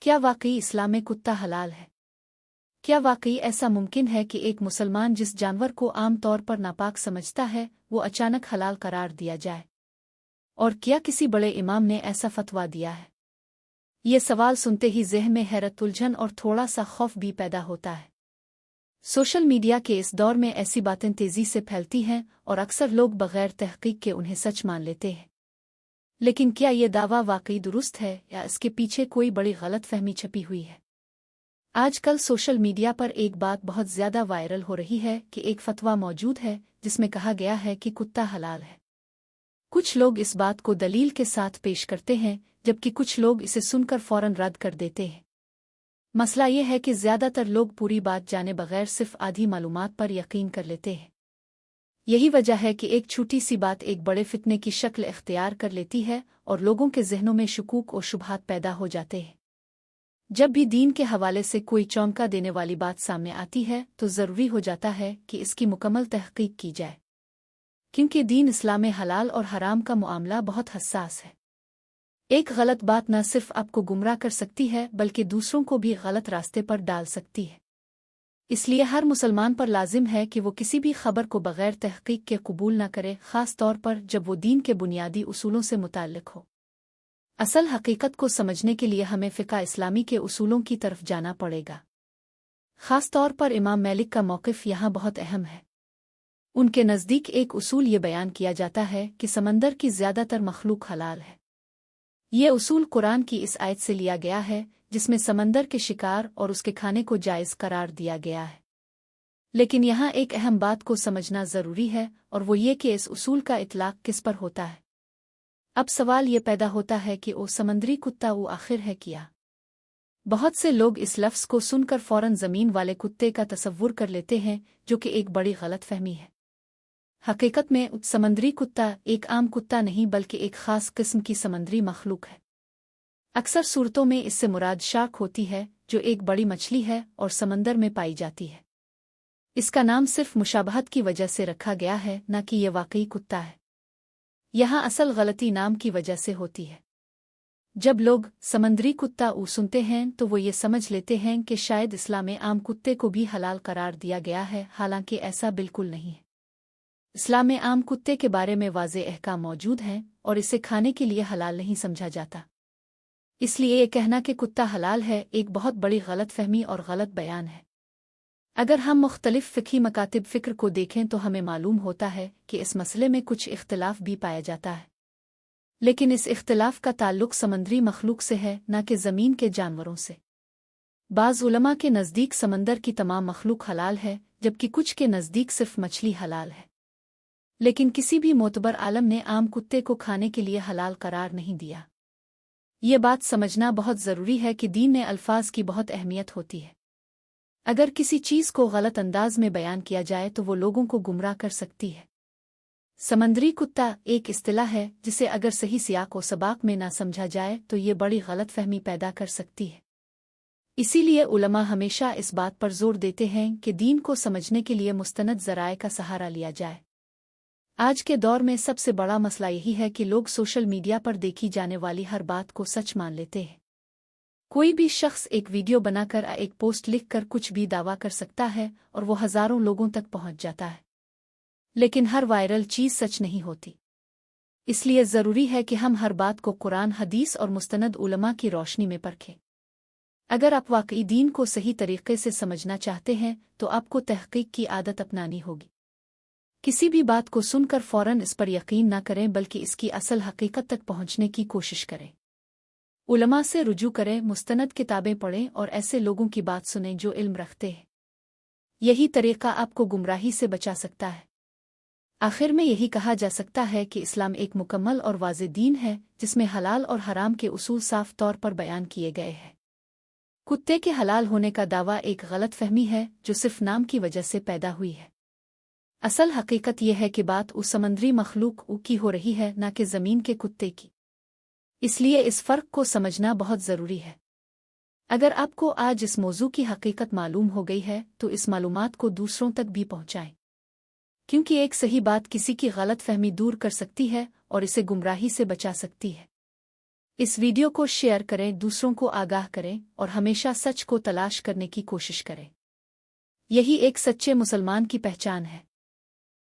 क्या वाकई इस्लाम में कुत्ता हलाल है? क्या वाकई ऐसा मुमकिन है कि एक मुसलमान जिस जानवर को आम तौर पर नापाक समझता है वो अचानक हलाल करार दिया जाए? और क्या किसी बड़े इमाम ने ऐसा फतवा दिया है? ये सवाल सुनते ही ज़हन में हैरत, उलझन और थोड़ा सा खौफ भी पैदा होता है। सोशल मीडिया के इस दौर में ऐसी बातें तेज़ी से फैलती हैं और अक्सर लोग बग़ैर तहक़ीक़ के उन्हें सच मान लेते हैं। लेकिन क्या ये दावा वाकई दुरुस्त है या इसके पीछे कोई बड़ी गलतफहमी छपी हुई है? आजकल सोशल मीडिया पर एक बात बहुत ज़्यादा वायरल हो रही है कि एक फतवा मौजूद है जिसमें कहा गया है कि कुत्ता हलाल है। कुछ लोग इस बात को दलील के साथ पेश करते हैं, जबकि कुछ लोग इसे सुनकर फौरन रद्द कर देते हैं। मसला ये है कि ज़्यादातर लोग पूरी बात जाने बगैर सिर्फ आधी मालूमात पर यकीन कर लेते हैं। यही वजह है कि एक छोटी सी बात एक बड़े फितने की शक्ल इख्तियार कर लेती है और लोगों के ज़हनों में शुकूक और शुबहात पैदा हो जाते हैं। जब भी दीन के हवाले से कोई चौंका देने वाली बात सामने आती है तो ज़रूरी हो जाता है कि इसकी मुकम्मल तहक़ीक़ की जाए, क्योंकि दीन इस्लाम में हलाल और हराम का मामला बहुत हसास है। एक गलत बात न सिर्फ आपको गुमराह कर सकती है बल्कि दूसरों को भी गलत रास्ते पर डाल सकती है। इसलिए हर मुसलमान पर लाजिम है कि वो किसी भी खबर को बग़ैर तहक़ीक़ के कबूल न करे, ख़ास तौर पर जब वो दीन के बुनियादी उसूलों से मुताल्लिक़ हो। असल हकीकत को समझने के लिए हमें फ़िक़्ह इस्लामी के उसूलों की तरफ जाना पड़ेगा। ख़ास तौर पर इमाम मालिक का मौक़िफ़ यहाँ बहुत अहम है। उनके नज़दीक एक उसूल ये बयान किया जाता है कि समंदर की ज़्यादातर मखलूक हलाल है। ये उसूल कुरान की इस आयत से लिया गया है जिसमें समंदर के शिकार और उसके खाने को जायज़ करार दिया गया है। लेकिन यहाँ एक अहम बात को समझना ज़रूरी है और वो ये कि इस उसूल का इतलाक़ किस पर होता है। अब सवाल ये पैदा होता है कि ओ समंदरी कुत्ता वो आखिर है क्या? बहुत से लोग इस लफ्ज़ को सुनकर फ़ौरन ज़मीन वाले कुत्ते का तसव्वुर कर लेते हैं, जो कि एक बड़ी गलतफ़हमी है। हकीकत में समंदरी कुत्ता एक आम कुत्ता नहीं बल्कि एक ख़ास किस्म की समंदरी मखलूक है। अक्सर सूरतों में इससे मुराद शार्क होती है, जो एक बड़ी मछली है और समंदर में पाई जाती है। इसका नाम सिर्फ मुशाबहत की वजह से रखा गया है, न कि यह वाकई कुत्ता है। यहाँ असल गलती नाम की वजह से होती है। जब लोग समंदरी कुत्ता सुनते हैं तो वो ये समझ लेते हैं कि शायद इस्लाम में आम कुत्ते को भी हलाल करार दिया गया है, हालांकि ऐसा बिल्कुल नहीं है। इस्लाम में आम कुत्ते के बारे में वाज़ेह अहकाम मौजूद हैं और इसे खाने के लिए हलाल नहीं समझा जाता। इसलिए ये कहना कि कुत्ता हलाल है एक बहुत बड़ी गलतफहमी और गलत बयान है। अगर हम मुख्तलिफ फ़िक़ही मकातिब फ़िक्र को देखें तो हमें मालूम होता है कि इस मसले में कुछ इख्तिलाफ़ भी पाया जाता है, लेकिन इस इख्तिलाफ़ का ताल्लुक़ समंदरी मखलूक से है, न कि ज़मीन के जानवरों से। बाज़ उलमा के नज़दीक समंदर की तमाम मखलूक हलाल है, जबकि कुछ के नज़दीक सिर्फ मछली हलाल है। लेकिन किसी भी मोतबर आलम ने आम कुत्ते को खाने के लिए हलाल करार नहीं दिया। ये बात समझना बहुत ज़रूरी है कि दीन में अल्फाज की बहुत अहमियत होती है। अगर किसी चीज़ को गलत अंदाज में बयान किया जाए तो वो लोगों को गुमराह कर सकती है। समंदरी कुत्ता एक इस्तिलाह है जिसे अगर सही सियाक व सबाक में ना समझा जाए तो ये बड़ी गलतफहमी पैदा कर सकती है। इसीलिए उलमा हमेशा इस बात पर जोर देते हैं कि दीन को समझने के लिए मुस्तनद ज़राए का सहारा लिया जाए। आज के दौर में सबसे बड़ा मसला यही है कि लोग सोशल मीडिया पर देखी जाने वाली हर बात को सच मान लेते हैं। कोई भी शख्स एक वीडियो बनाकर एक पोस्ट लिखकर कुछ भी दावा कर सकता है और वो हज़ारों लोगों तक पहुंच जाता है। लेकिन हर वायरल चीज़ सच नहीं होती। इसलिए ज़रूरी है कि हम हर बात को कुरान, हदीस और मुस्तनद उलमा की रोशनी में परखें। अगर आप वाकई दीन को सही तरीके से समझना चाहते हैं तो आपको तहक़ीक़ की आदत अपनानी होगी। किसी भी बात को सुनकर फ़ौरन इस पर यकीन न करें बल्कि इसकी असल हकीकत तक पहुंचने की कोशिश करें। उलमा से रुजू करें, मुस्तनद किताबें पढ़ें और ऐसे लोगों की बात सुनें जो इल्म रखते हैं। यही तरीक़ा आपको गुमराही से बचा सकता है। आखिर में यही कहा जा सकता है कि इस्लाम एक मुकम्मल और वाज़ेह दीन है जिसमें हलाल और हराम के उसूल साफ तौर पर बयान किए गए हैं। कुत्ते के हलाल होने का दावा एक गलतफहमी है जो सिर्फ नाम की वजह से पैदा हुई है। असल हकीकत यह है कि बात उस समंदरी मखलूक की हो रही है, न कि ज़मीन के कुत्ते की। इसलिए इस फ़र्क को समझना बहुत ज़रूरी है। अगर आपको आज इस मौजू की हकीकत मालूम हो गई है तो इस मालूमात को दूसरों तक भी पहुँचाएं, क्योंकि एक सही बात किसी की गलतफहमी दूर कर सकती है और इसे गुमराही से बचा सकती है। इस वीडियो को शेयर करें, दूसरों को आगाह करें और हमेशा सच को तलाश करने की कोशिश करें। यही एक सच्चे मुसलमान की पहचान है।